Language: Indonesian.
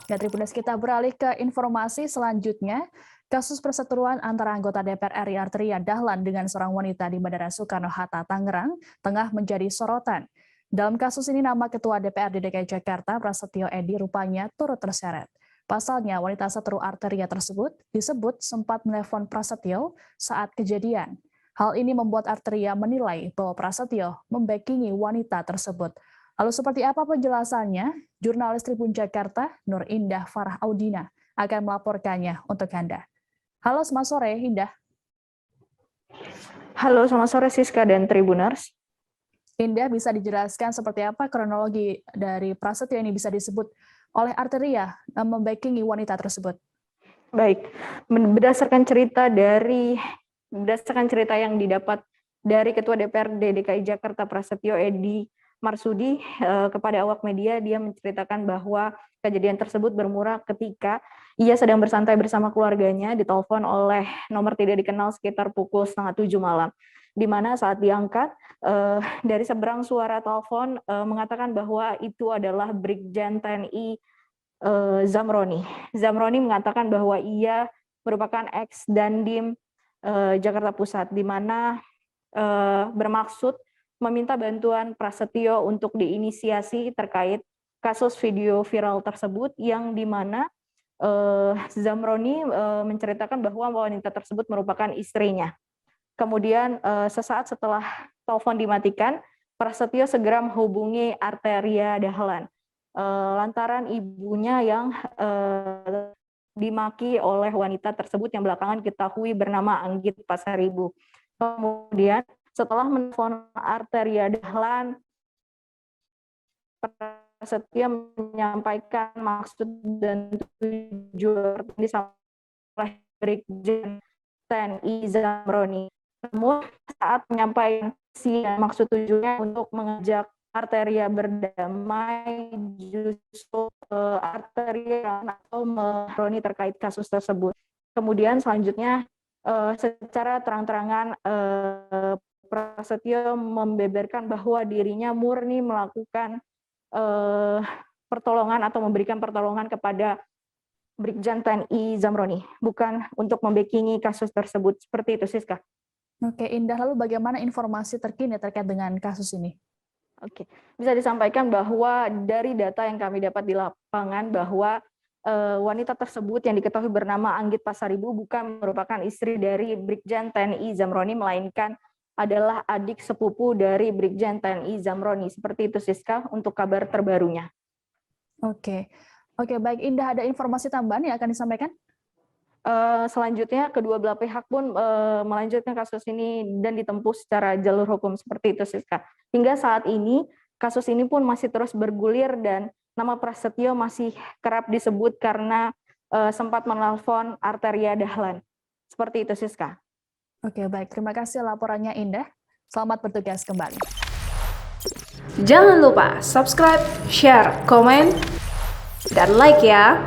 Ya, Tribunas, kita beralih ke informasi selanjutnya. Kasus perseteruan antara anggota DPR RI Arteria Dahlan dengan seorang wanita di Bandara Soekarno-Hatta, Tangerang, tengah menjadi sorotan. Dalam kasus ini, nama Ketua DPRD DKI Jakarta, Prasetyo Edy, rupanya turut terseret. Pasalnya, wanita seteru Arteria tersebut disebut sempat menelpon Prasetyo saat kejadian. Hal ini membuat Arteria menilai bahwa Prasetyo membackingi wanita tersebut. Lalu seperti apa penjelasannya? Jurnalis Tribun Jakarta, Nur Indah Farah Audina, akan melaporkannya untuk Anda. Halo, selamat sore, Indah. Halo, selamat sore Siska dan Tribuners. Indah, bisa dijelaskan seperti apa kronologi dari Prasetyo ini bisa disebut oleh Arteria membackingi wanita tersebut? Baik, berdasarkan cerita yang didapat dari Ketua DPRD DKI Jakarta Prasetyo Edy Marsudi kepada awak media, dia menceritakan bahwa kejadian tersebut bermula ketika ia sedang bersantai bersama keluarganya ditelepon oleh nomor tidak dikenal sekitar pukul 6:30 malam. Di mana saat diangkat, dari seberang suara telepon mengatakan bahwa itu adalah Brigjen TNI Zamroni. Zamroni mengatakan bahwa ia merupakan ex-Dandim Jakarta Pusat, di mana bermaksud meminta bantuan Prasetyo untuk diinisiasi terkait kasus video viral tersebut, yang di mana Zamroni menceritakan bahwa wanita tersebut merupakan istrinya. Kemudian sesaat setelah telepon dimatikan, Prasetyo segera menghubungi Arteria Dahlan lantaran ibunya yang dimaki oleh wanita tersebut yang belakangan diketahui bernama Anggit Pasaribu. Kemudian setelah menelpon Arteria Dahlan, Prasetyo menyampaikan maksud dan tujuan oleh Brigjen TNI Zamroni. Namun saat menyampaikan maksud tujuannya untuk mengajak Arteria berdamai, justru Arteria atau Zamroni terkait kasus tersebut. Kemudian selanjutnya secara terang-terangan Prasetyo membeberkan bahwa dirinya murni melakukan pertolongan atau memberikan pertolongan kepada Brigjen TNI Zamroni, bukan untuk membackingi kasus tersebut. Seperti itu, Siska. Oke, Indah, lalu bagaimana informasi terkini terkait dengan kasus ini? Oke, bisa disampaikan bahwa dari data yang kami dapat di lapangan bahwa wanita tersebut yang diketahui bernama Anggit Pasaribu bukan merupakan istri dari Brigjen TNI Zamroni, melainkan adalah adik sepupu dari Brigjen TNI Zamroni. Seperti itu, Siska, untuk kabar terbarunya. Oke, baik, Indah, ada informasi tambahan yang akan disampaikan? Selanjutnya kedua belah pihak pun melanjutkan kasus ini dan ditempuh secara jalur hukum. Seperti itu, Siska. Hingga saat ini kasus ini pun masih terus bergulir dan nama Prasetyo masih kerap disebut karena sempat menelpon Arteria Dahlan. Seperti itu, Siska. Oke, baik. Terima kasih laporannya, Indah. Selamat bertugas kembali. Jangan lupa subscribe, share, komen, dan like ya.